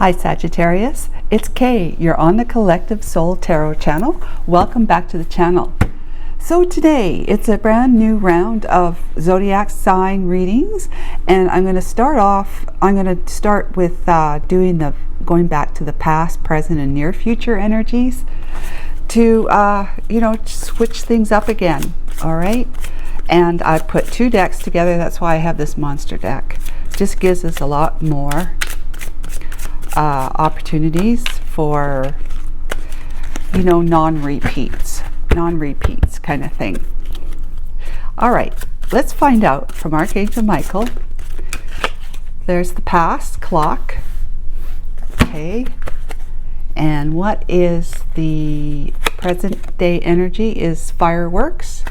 Hi Sagittarius, it's Kay. You're on the Collective Soul Tarot channel. Welcome back to the channel. So today it's a brand new round of zodiac sign readings, and I'm going to start with going back to the past, present, and near future energies to switch things up again. All right, and I put two decks together. That's why I have this monster deck. Just gives us a lot more opportunities for non-repeats kind of thing. All right, let's find out from Archangel Michael. There's the past clock. Okay, and what is the present day energy is fireworks,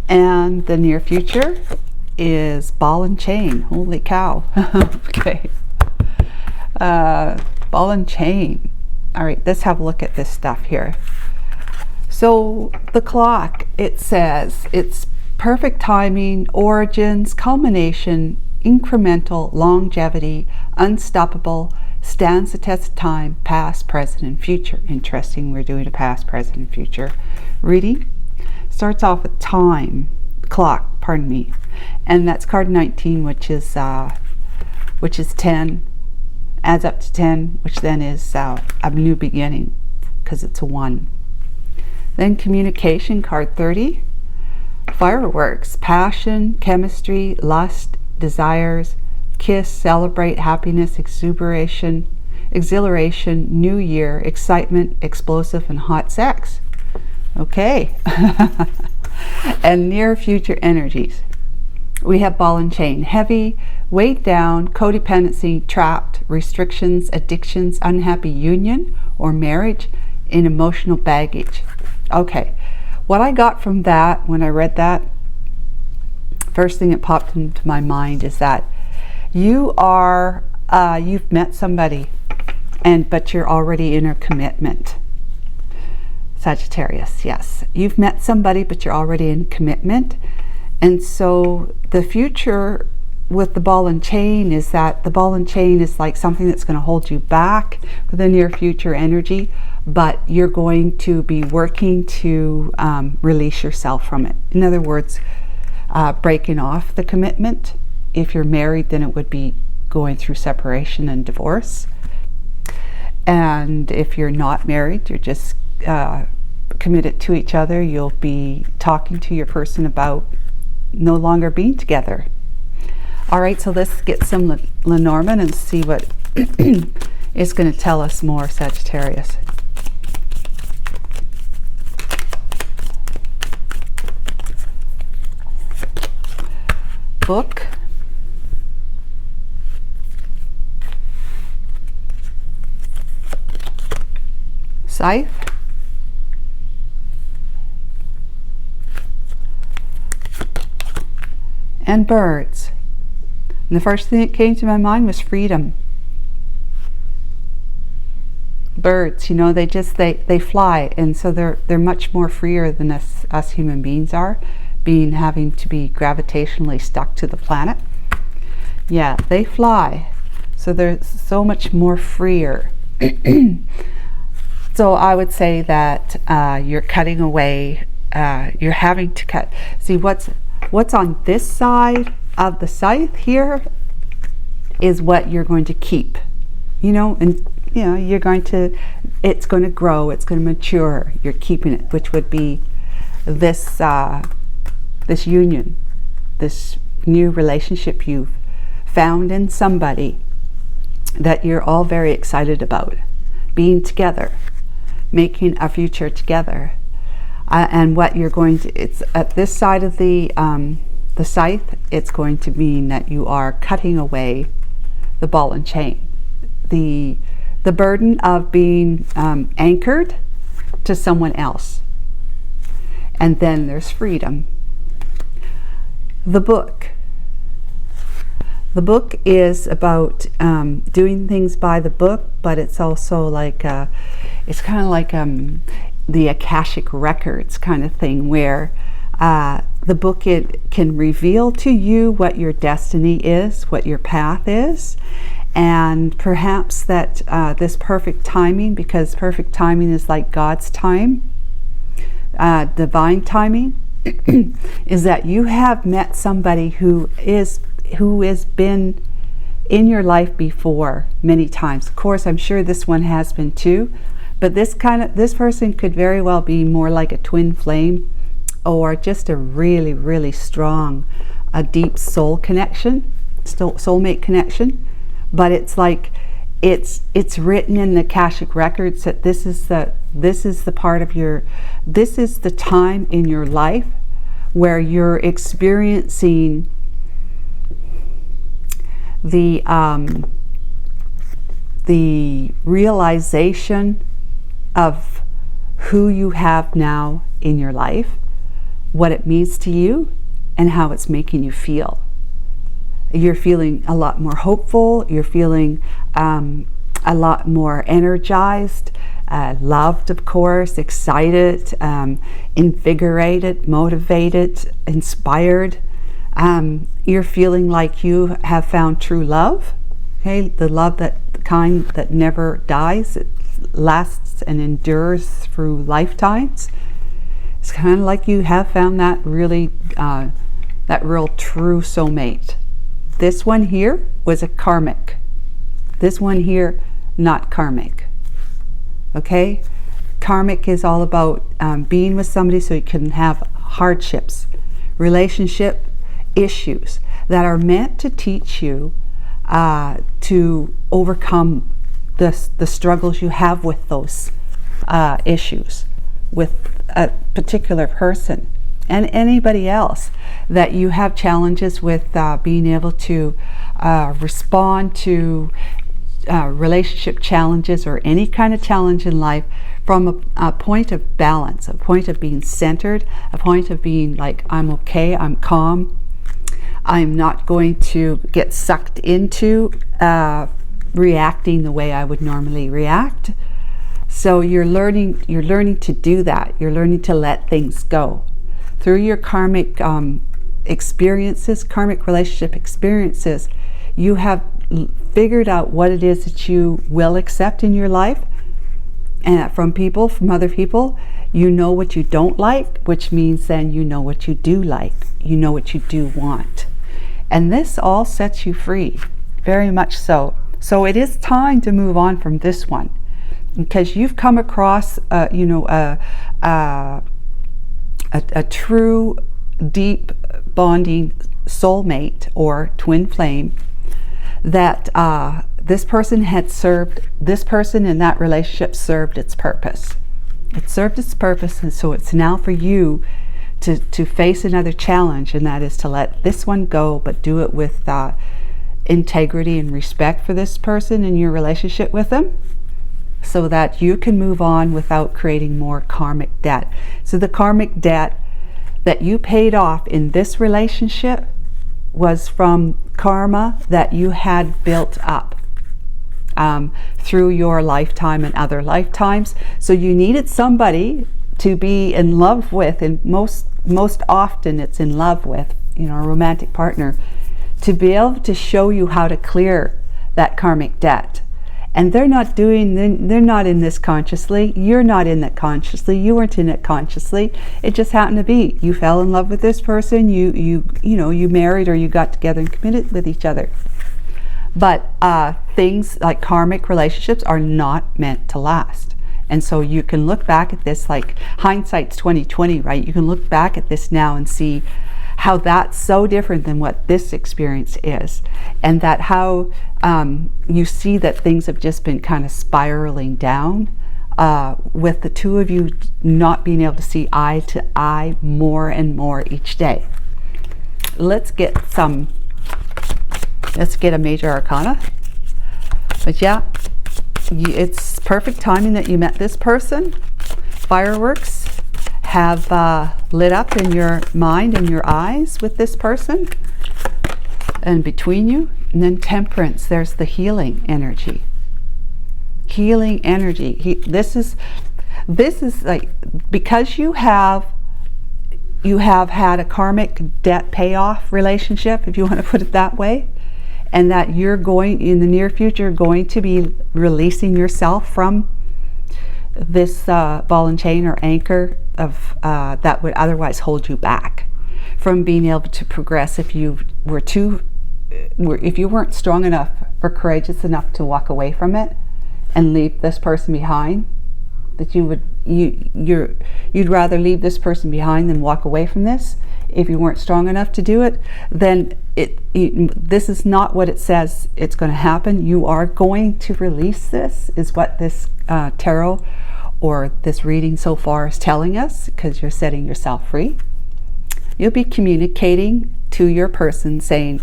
and the near future is ball and chain. Holy cow. Okay, ball and chain. All right, let's have a look at this stuff here. So the clock, it says it's perfect timing, origins, culmination, incremental, longevity, unstoppable, stands the test of time, past, present, and future. Interesting, we're doing a past, present, and future reading. Starts off with time, clock, pardon me, and that's card 19, which is 10, adds up to 10, which then is a new beginning because it's a 1. Then communication, card 30, fireworks, passion, chemistry, lust, desires, kiss, celebrate, happiness, exhilaration, new year, excitement, explosive, and hot sex. Okay. And near future energies, we have ball and chain, heavy, weighed down, codependency, trapped, restrictions, addictions, unhappy union or marriage, and emotional baggage. Okay, what I got from that when I read that, first thing that popped into my mind is that you've met somebody, but you're already in a commitment. Sagittarius, yes, you've met somebody, but you're already in commitment. And so the future with the ball and chain is that the ball and chain is like something that's going to hold you back for the near future energy, but you're going to be working to release yourself from it. In other words, breaking off the commitment. If you're married, then it would be going through separation and divorce. And if you're not married, you're just committed to each other, you'll be talking to your person about no longer being together. All right, so let's get some Lenormand and see what is going to tell us more, Sagittarius. Book, scythe, and birds. And the first thing that came to my mind was freedom. Birds, they fly, and so they're much more freer than us human beings are, having to be gravitationally stuck to the planet. Yeah, they fly, so they're so much more freer. So I would say that you're cutting away, you're having to cut. See, what's on this side of the scythe here is what you're going to keep, it's going to grow, it's going to mature, you're keeping it, which would be this this union, this new relationship you've found in somebody that you're all very excited about, being together, making a future together. And what you're going to, it's at this side of the scythe, it's going to mean that you are cutting away the ball and chain, the burden of being anchored to someone else. And then there's freedom. The book is about doing things by the book, but it's also like it's kind of like the Akashic records kind of thing, where the book, it can reveal to you what your destiny is, what your path is, and perhaps that this perfect timing, because perfect timing is like God's time, divine timing, is that you have met somebody who has been in your life before many times. Of course, I'm sure this one has been too, but this person could very well be more like a twin flame, or just a really, really strong, a deep soul connection, soulmate connection. But it's like it's written in the Akashic records that this is the time in your life where you're experiencing the realization of who you have now in your life, what it means to you, and how it's making you feel. You're feeling a lot more hopeful, you're feeling a lot more energized, loved, of course, excited, invigorated, motivated, inspired. You're feeling like you have found true love, okay? The love, the kind that never dies, it lasts and endures through lifetimes. It's kind of like you have found that really, that real true soulmate. This one here was a karmic. This one here, not karmic. Okay? Karmic is all about being with somebody so you can have hardships, relationship issues that are meant to teach you to overcome the struggles you have with those issues with a particular person and anybody else that you have challenges with, being able to respond to relationship challenges or any kind of challenge in life from a point of balance, a point of being centered, a point of being like, I'm okay, I'm calm, I'm not going to get sucked into reacting the way I would normally react. So you're learning to do that. You're learning to let things go. Through your karmic experiences, karmic relationship experiences, you have figured out what it is that you will accept in your life, and from people, from other people. You know what you don't like, which means then you know what you do like. You know what you do want. And this all sets you free, very much so. So it is time to move on from this one, because you've come across, a true, deep bonding soulmate or twin flame that this person had served, this person in that relationship served its purpose. It served its purpose, and so it's now for you to face another challenge, and that is to let this one go, but do it with integrity and respect for this person in your relationship with them, so that you can move on without creating more karmic debt. So the karmic debt that you paid off in this relationship was from karma that you had built up through your lifetime and other lifetimes. So you needed somebody to be in love with, and most often it's in love with, a romantic partner, to be able to show you how to clear that karmic debt. And they're not in this consciously. You're not in that consciously. You weren't in it consciously. It just happened to be. You fell in love with this person. You married, or you got together and committed with each other. But things like karmic relationships are not meant to last. And so you can look back at this, like hindsight's 20/20, right? You can look back at this now and see how that's so different than what this experience is, and that how you see that things have just been kind of spiraling down with the two of you not being able to see eye to eye more and more each day. Let's get a major arcana. But yeah, it's perfect timing that you met this person. Fireworks have lit up in your mind and your eyes with this person and between you. And then temperance, there's the healing energy. Healing energy. This is like, because you have you have had a karmic debt payoff relationship, if you want to put it that way, and that you're going, in the near future, going to be releasing yourself from this ball and chain or anchor of that would otherwise hold you back from being able to progress. If you weren't strong enough or courageous enough to walk away from it and leave this person behind, that you'd rather leave this person behind than walk away from this. If you weren't strong enough to do it, then this is not what it says it's going to happen. You are going to release this, is what this tarot or this reading so far is telling us, because you're setting yourself free. You'll be communicating to your person saying,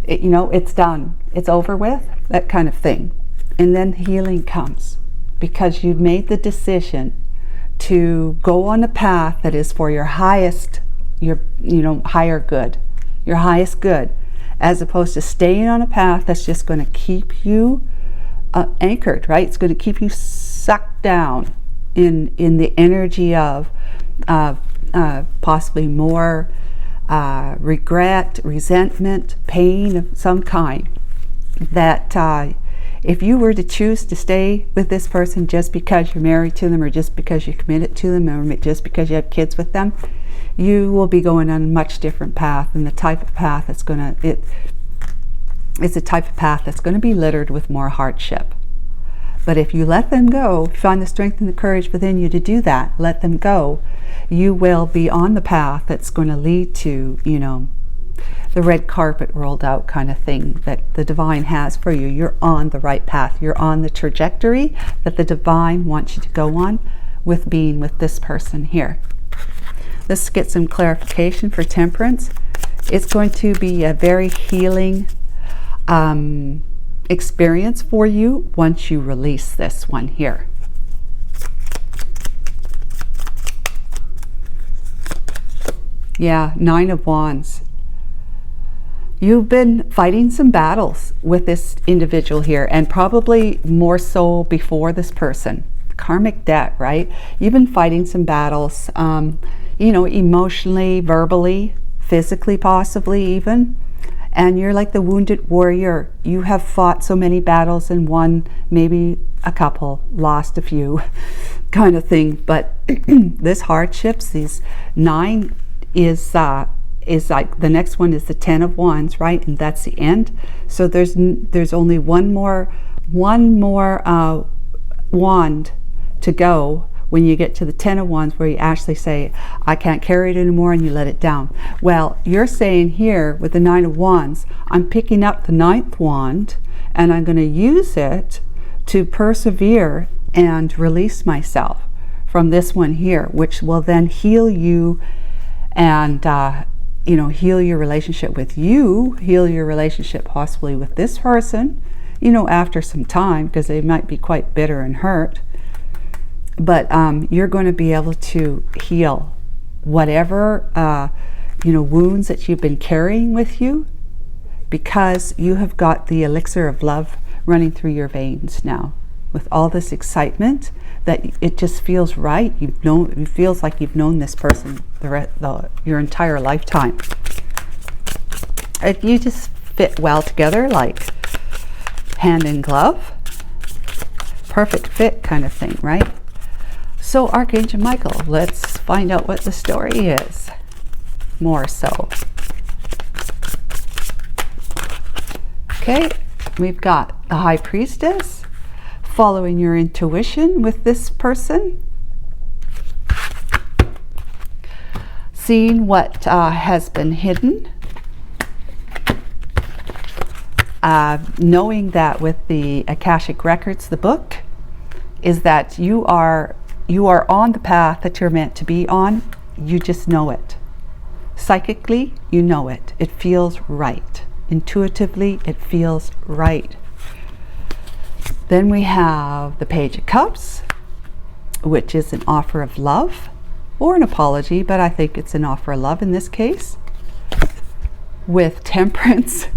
it's done, it's over with, that kind of thing. And then healing comes, because you've made the decision to go on a path that is for your highest, higher good, your highest good, as opposed to staying on a path that's just going to keep you anchored, right? It's going to keep you sucked down in the energy of possibly more regret, resentment, pain of some kind. That if you were to choose to stay with this person just because you're married to them, or just because you're committed to them, or just because you have kids with them, you will be going on a much different path, and the type of path that's it's a type of path that's going to be littered with more hardship. But if you let them go, find the strength and the courage within you to do that, let them go, you will be on the path that's going to lead to, the red carpet rolled out kind of thing that the divine has for you. You're on the right path. You're on the trajectory that the divine wants you to go on with being with this person here. Let's get some clarification for Temperance. It's going to be a very healing experience for you once you release this one here. Yeah, 9 of Wands. You've been fighting some battles with this individual here, and probably more so before this person. Karmic debt, right? You've been fighting some battles, emotionally, verbally, physically, possibly even. And you're like the wounded warrior. You have fought so many battles and won maybe a couple, lost a few, kind of thing. But this hardships, these 9 is like, the next one is the 10 of Wands, right? And that's the end. So there's only one more wand to go when you get to the 10 of Wands, where you actually say, I can't carry it anymore, and you let it down. Well, you're saying here with the 9 of Wands, I'm picking up the 9th wand and I'm going to use it to persevere and release myself from this one here, which will then heal you and heal your relationship with you, heal your relationship possibly with this person, after some time, because they might be quite bitter and hurt. But you're going to be able to heal whatever wounds that you've been carrying with you, because you have got the elixir of love running through your veins now, with all this excitement that it just feels right. It feels like you've known this person your entire lifetime. You just fit well together, like hand in glove, perfect fit kind of thing, right? So Archangel Michael, let's find out what the story is, more so. Okay, we've got the High Priestess, following your intuition with this person, seeing what has been hidden, knowing that with the Akashic Records, the book, is that you are on the path that you're meant to be on. You just know it. Psychically, you know it. It feels right. Intuitively, it feels right. Then we have the Page of Cups, which is an offer of love or an apology, but I think it's an offer of love in this case, with Temperance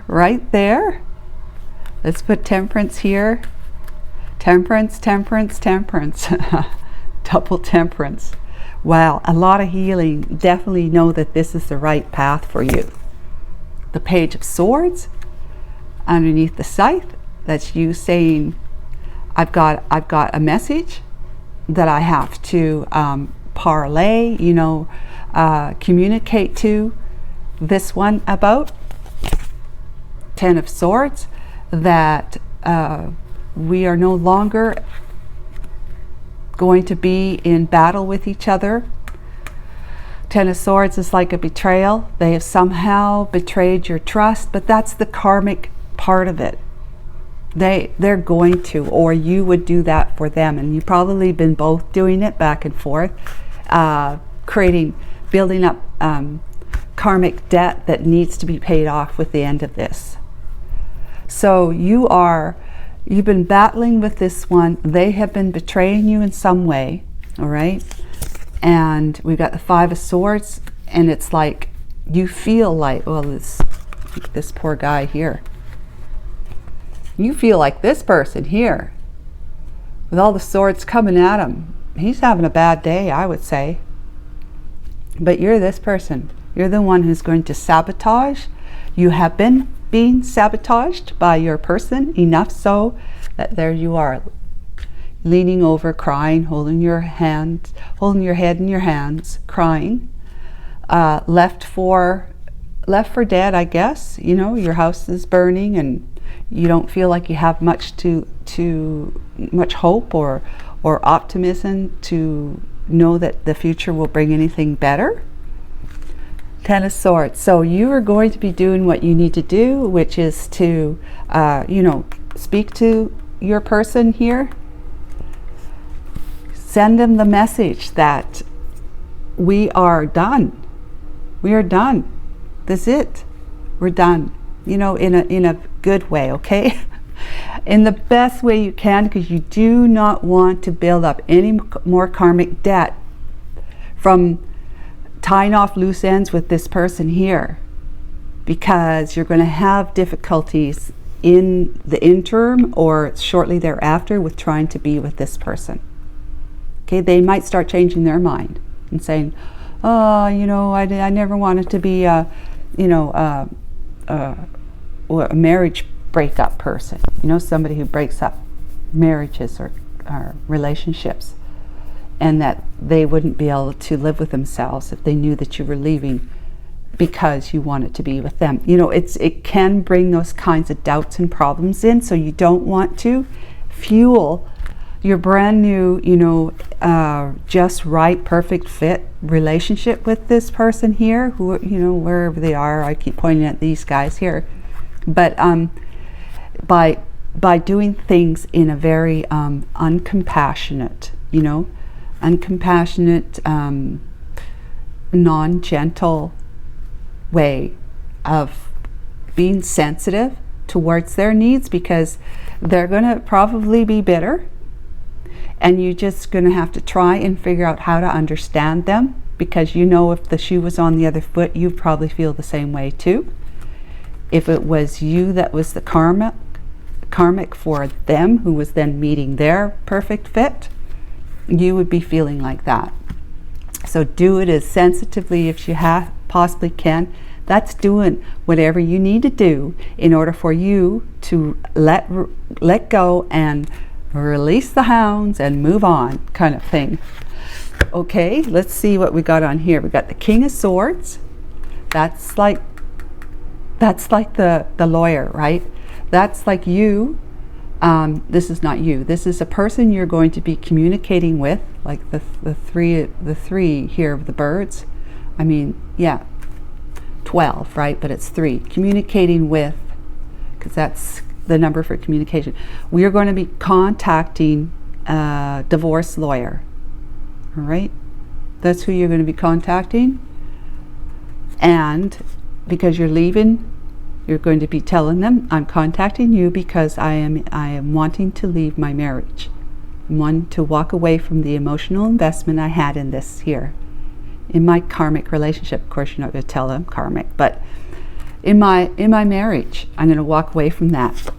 right there. Let's put Temperance here. Temperance, Temperance, Temperance. Double Temperance. Wow, a lot of healing. Definitely know that this is the right path for you. The Page of Swords underneath the scythe, that's you saying, I've got a message that I have to parlay, you know, communicate to this one about. Ten of Swords, that we are no longer going to be in battle with each other. Ten of Swords is like a betrayal. They have somehow betrayed your trust, but that's the karmic part of it. They're going to, or you would do that for them, and you've probably been both doing it back and forth, building up karmic debt that needs to be paid off with the end of this. So you've been battling with this one. They have been betraying you in some way, all right? And we've got the Five of Swords, and it's like you feel like, well, this poor guy here. You feel like this person here, with all the swords coming at him, he's having a bad day, I would say. But you're this person. You're the one who's going to sabotage. You have been being sabotaged by your person, enough so that there you are, leaning over, crying, holding your head in your hands, crying, left for dead, I guess. You know, your house is burning and you don't feel like you have much much hope or optimism to know that the future will bring anything better. Ten of Swords. So you are going to be doing what you need to do, which is to, you know, speak to your person here. Send them the message that we are done. We are done. That's it. We're done. You know, in a good way, okay? In the best way you can, because you do not want to build up any more karmic debt from tying off loose ends with this person here, because you're going to have difficulties in the interim or shortly thereafter with trying to be with this person. Okay, they might start changing their mind and saying, oh, you know, I never wanted to be a marriage breakup person, you know, somebody who breaks up marriages or relationships, and that they wouldn't be able to live with themselves if they knew that you were leaving because you wanted to be with them. You know, it can bring those kinds of doubts and problems in, so you don't want to fuel your brand new, you know, just right, perfect fit relationship with this person here, who, you know, wherever they are. I keep pointing at these guys here, but by doing things in a very uncompassionate, you know, non-gentle way of being sensitive towards their needs, because they're going to probably be bitter, and you're just going to have to try and figure out how to understand them, because you know, if the shoe was on the other foot, you probably feel the same way too. If it was you that was the karmic for them, who was then meeting their perfect fit, you would be feeling like that. So do it as sensitively as you possibly can. That's doing whatever you need to do in order for you to let go and release the hounds and move on, kind of thing. Okay, let's see what we got on here. We got the King of Swords. That's like the lawyer, right? That's like you. This is not you. This is a person you're going to be communicating with, like the three here of the birds. I mean, yeah, 12, right? But it's 3. Communicating with, because that's the number for communication. We are going to be contacting a divorce lawyer. All right, that's who you're going to be contacting. And because you're leaving, you're going to be telling them, I'm contacting you because I am wanting to leave my marriage. I want to walk away from the emotional investment I had in this here, in my karmic relationship. Of course, you're not going to tell them karmic, but in my marriage, I'm going to walk away from that,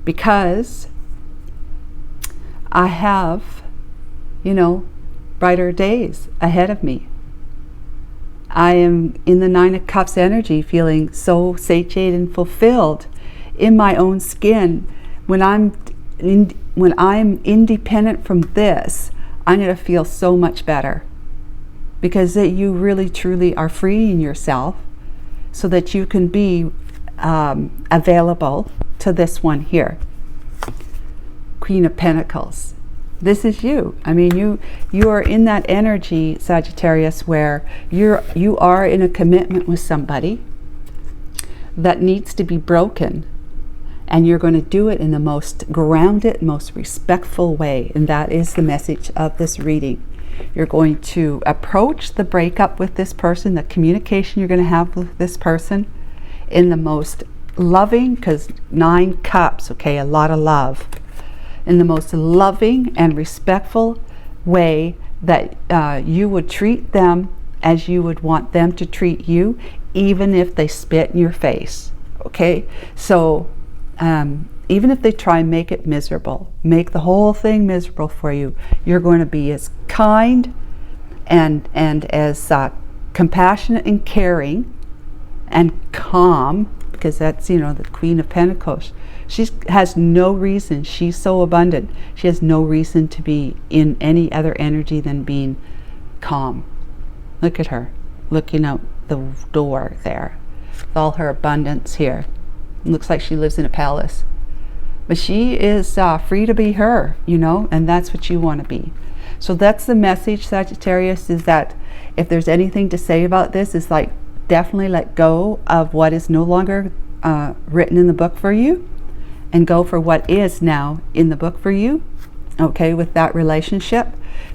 because I have, you know, brighter days ahead of me. I am in the Nine of Cups energy, feeling so satiated and fulfilled in my own skin. When I'm independent from this, I'm going to feel so much better, because that you really truly are freeing yourself so that you can be available to this one here. Queen of Pentacles. This is you. I mean, you are in that energy, Sagittarius, where you are in a commitment with somebody that needs to be broken, and you're going to do it in the most grounded, most respectful way. And that is the message of this reading. You're going to approach the breakup with this person, the communication you're going to have with this person, in the most loving, because 9 cups, okay, a lot of love, in the most loving and respectful way that you would treat them as you would want them to treat you, even if they spit in your face, okay? So even if they try and make it miserable, make the whole thing miserable for you, you're going to be as kind and as compassionate and caring and calm, because that's, you know, the Queen of Pentacles. She has no reason, she's so abundant, she has no reason to be in any other energy than being calm. Look at her, looking out the door there, with all her abundance here. It looks like she lives in a palace. But she is free to be her, you know, and that's what you want to be. So that's the message, Sagittarius, is that if there's anything to say about this, is like, definitely let go of what is no longer written in the book for you, and go for what is now in the book for you, okay, with that relationship.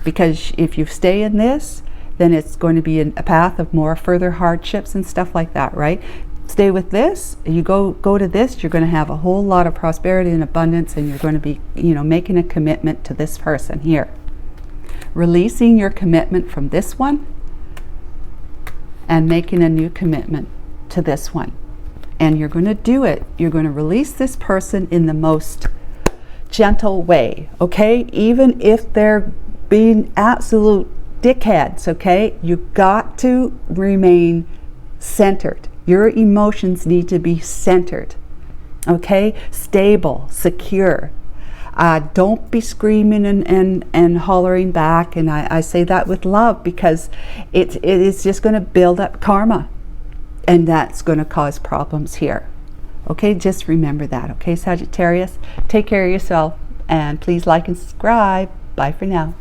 Because if you stay in this, then it's going to be a path of more further hardships and stuff like that, right? Stay with this, you go to this, you're going to have a whole lot of prosperity and abundance, and you're going to be, you know, making a commitment to this person here. Releasing your commitment from this one and making a new commitment to this one. And you're going to do it. You're going to release this person in the most gentle way, okay? Even if they're being absolute dickheads, okay? You've got to remain centered. Your emotions need to be centered, okay? Stable, secure. Don't be screaming and hollering back. And I say that with love, because it is just going to build up karma. And that's going to cause problems here. Okay, just remember that. Okay, Sagittarius, take care of yourself. And please like and subscribe. Bye for now.